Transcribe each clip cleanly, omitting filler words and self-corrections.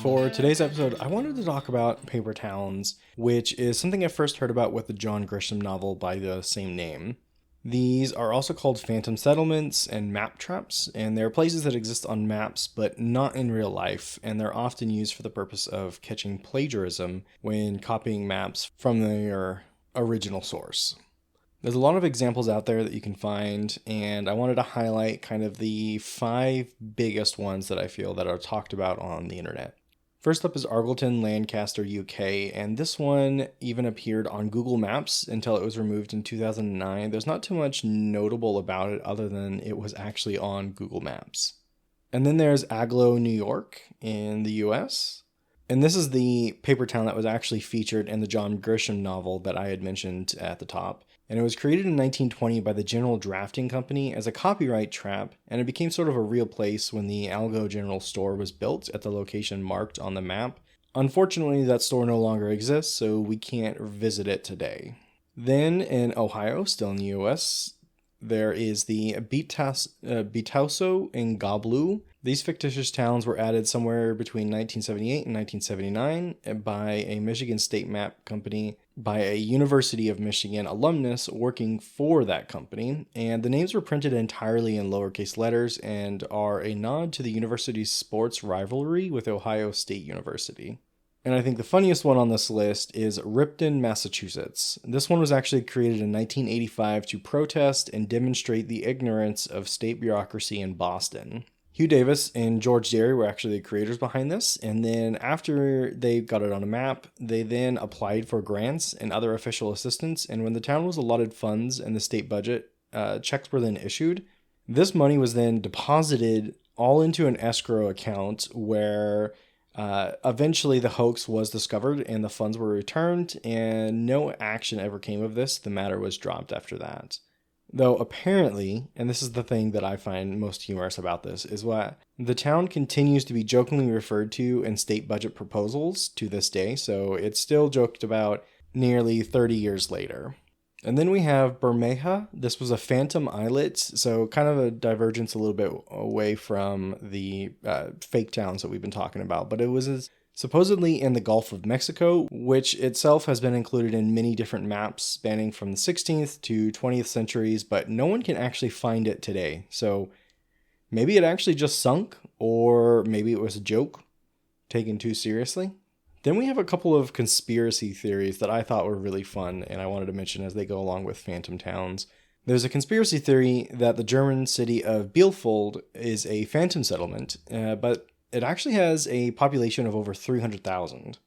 For today's episode, I wanted to talk about paper towns, which is something I first heard about with the John Grisham novel by the same name. These are also called phantom settlements and map traps, and they're places that exist on maps but not in real life, and they're often used for the purpose of catching plagiarism when copying maps from their original source. There's a lot of examples out there that you can find, and I wanted to highlight kind of the 5 biggest ones that I feel that are talked about on the internet. First up is Argleton, Lancaster, UK, and this one even appeared on Google Maps until it was removed in 2009. There's not too much notable about it other than it was actually on Google Maps. And then there's Agloe, New York in the US. And this is the paper town that was actually featured in the John Grisham novel that I had mentioned at the top. And it was created in 1920 by the General Drafting Company as a copyright trap, and it became sort of a real place when the Algo General Store was built at the location marked on the map. Unfortunately, that store no longer exists, so we can't visit it today. Then in Ohio, still in the US, there is the Bitauso and Goblu. These fictitious towns were added somewhere between 1978 and 1979 by a Michigan State Map Company by a University of Michigan alumnus working for that company, and the names were printed entirely in lowercase letters and are a nod to the university's sports rivalry with Ohio State University. And I think the funniest one on this list is Ripton, Massachusetts. This one was actually created in 1985 to protest and demonstrate the ignorance of state bureaucracy in Boston. Hugh Davis and George Derry were actually the creators behind this, and then after they got it on a map, they then applied for grants and other official assistance, and when the town was allotted funds in the state budget, checks were then issued. This money was then deposited all into an escrow account where eventually the hoax was discovered and the funds were returned, and no action ever came of this. The matter was dropped after that. Though apparently, and this is the thing that I find most humorous about this, is what the town continues to be jokingly referred to in state budget proposals to this day, so it's still joked about nearly 30 years later. And then we have Bermeja. This was a phantom islet, so kind of a divergence a little bit away from the fake towns that we've been talking about, but it was supposedly in the Gulf of Mexico, which itself has been included in many different maps spanning from the 16th to 20th centuries, but no one can actually find it today. So maybe it actually just sunk, or maybe it was a joke taken too seriously. Then we have a couple of conspiracy theories that I thought were really fun, and I wanted to mention as they go along with phantom towns. There's a conspiracy theory that the German city of Bielefeld is a phantom settlement, but it actually has a population of over 300,000.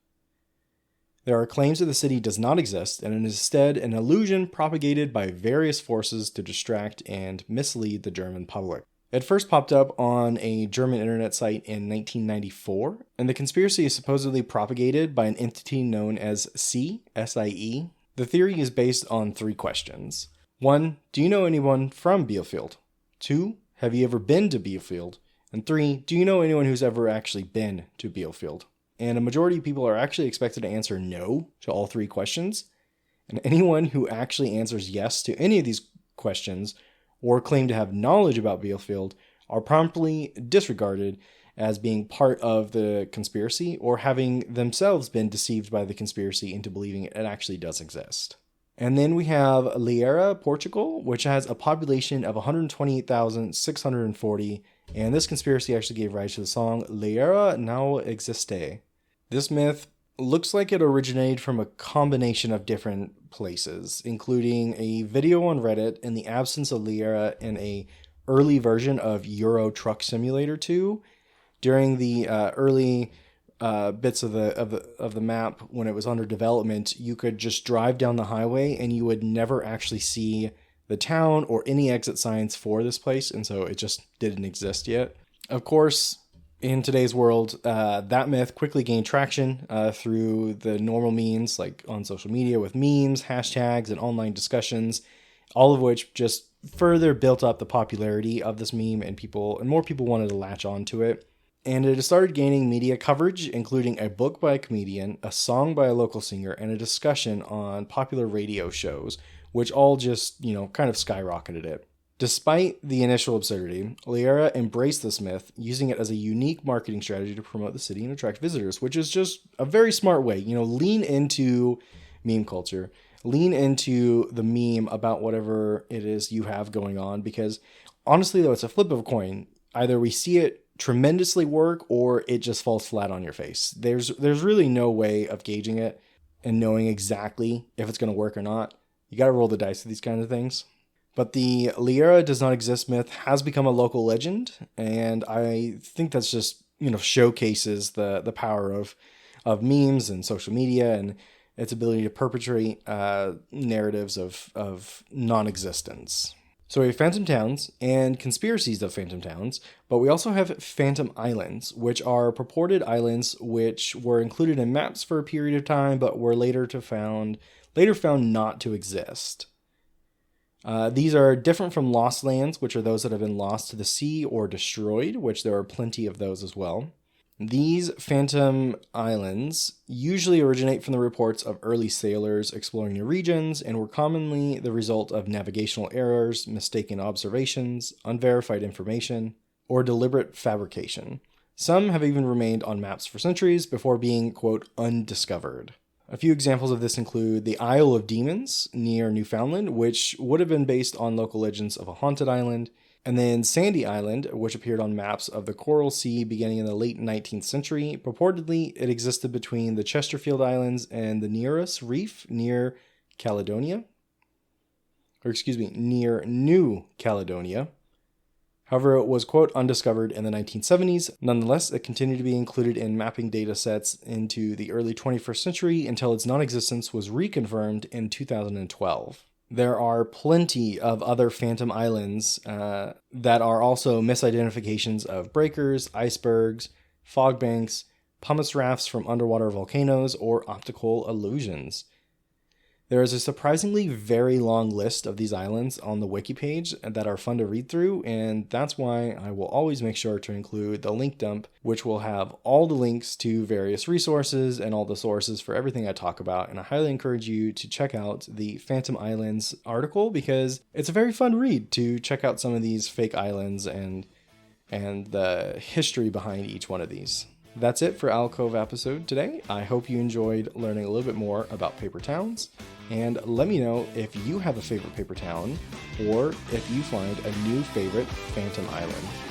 There are claims that the city does not exist, and it is instead an illusion propagated by various forces to distract and mislead the German public. It first popped up on a German internet site in 1994, and the conspiracy is supposedly propagated by an entity known as SIE. The theory is based on 3 questions. 1. Do you know anyone from Bielefeld? 2. Have you ever been to Bielefeld? And 3, do you know anyone who's ever actually been to Bielefeld? And a majority of people are actually expected to answer no to all 3 questions. And anyone who actually answers yes to any of these questions or claim to have knowledge about Bielefeld are promptly disregarded as being part of the conspiracy or having themselves been deceived by the conspiracy into believing it actually does exist. And then we have Leiria, Portugal, which has a population of 128,640, and this conspiracy actually gave rise to the song Leiria Não Existe. This myth looks like it originated from a combination of different places, including a video on Reddit in the absence of Leiria in a early version of Euro Truck Simulator 2. During the early bits of the map when it was under development, you could just drive down the highway and you would never actually see the town or any exit signs for this place, and so it just didn't exist yet. Of course, in today's world, that myth quickly gained traction through the normal means, like on social media with memes, hashtags, and online discussions, all of which just further built up the popularity of this meme, and more people wanted to latch onto it. And it started gaining media coverage, including a book by a comedian, a song by a local singer, and a discussion on popular radio shows, which all just, kind of skyrocketed it. Despite the initial absurdity, Liera embraced this myth, using it as a unique marketing strategy to promote the city and attract visitors, which is just a very smart way. Lean into meme culture, lean into the meme about whatever it is you have going on, because honestly, though, it's a flip of a coin. Either we see it tremendously work or it just falls flat on your face. There's really no way of gauging it and knowing exactly if it's going to work or not. You got to roll the dice with these kinds of things. But the Liera does not exist myth has become a local legend, and I think that's just, showcases the power of memes and social media and its ability to perpetrate narratives of non-existence. So we have phantom towns and conspiracies of phantom towns, but we also have phantom islands, which are purported islands which were included in maps for a period of time, but were later found not to exist. These are different from lost lands, which are those that have been lost to the sea or destroyed, which there are plenty of those as well. These phantom islands usually originate from the reports of early sailors exploring new regions and were commonly the result of navigational errors, mistaken observations, unverified information, or deliberate fabrication. Some have even remained on maps for centuries before being, quote, undiscovered. A few examples of this include the Isle of Demons near Newfoundland, which would have been based on local legends of a haunted island, and then Sandy Island, which appeared on maps of the Coral Sea beginning in the late 19th century. Purportedly, it existed between the Chesterfield Islands and the Nereus Reef near near New Caledonia. However, it was, quote, undiscovered in the 1970s. Nonetheless, it continued to be included in mapping data sets into the early 21st century until its non-existence was reconfirmed in 2012. There are plenty of other phantom islands that are also misidentifications of breakers, icebergs, fog banks, pumice rafts from underwater volcanoes, or optical illusions. There is a surprisingly very long list of these islands on the wiki page that are fun to read through, and that's why I will always make sure to include the link dump, which will have all the links to various resources and all the sources for everything I talk about. And I highly encourage you to check out the Phantom Islands article because it's a very fun read to check out some of these fake islands and the history behind each one of these. That's it for Alcove episode today. I hope you enjoyed learning a little bit more about paper towns, and let me know if you have a favorite paper town or if you find a new favorite Phantom Island.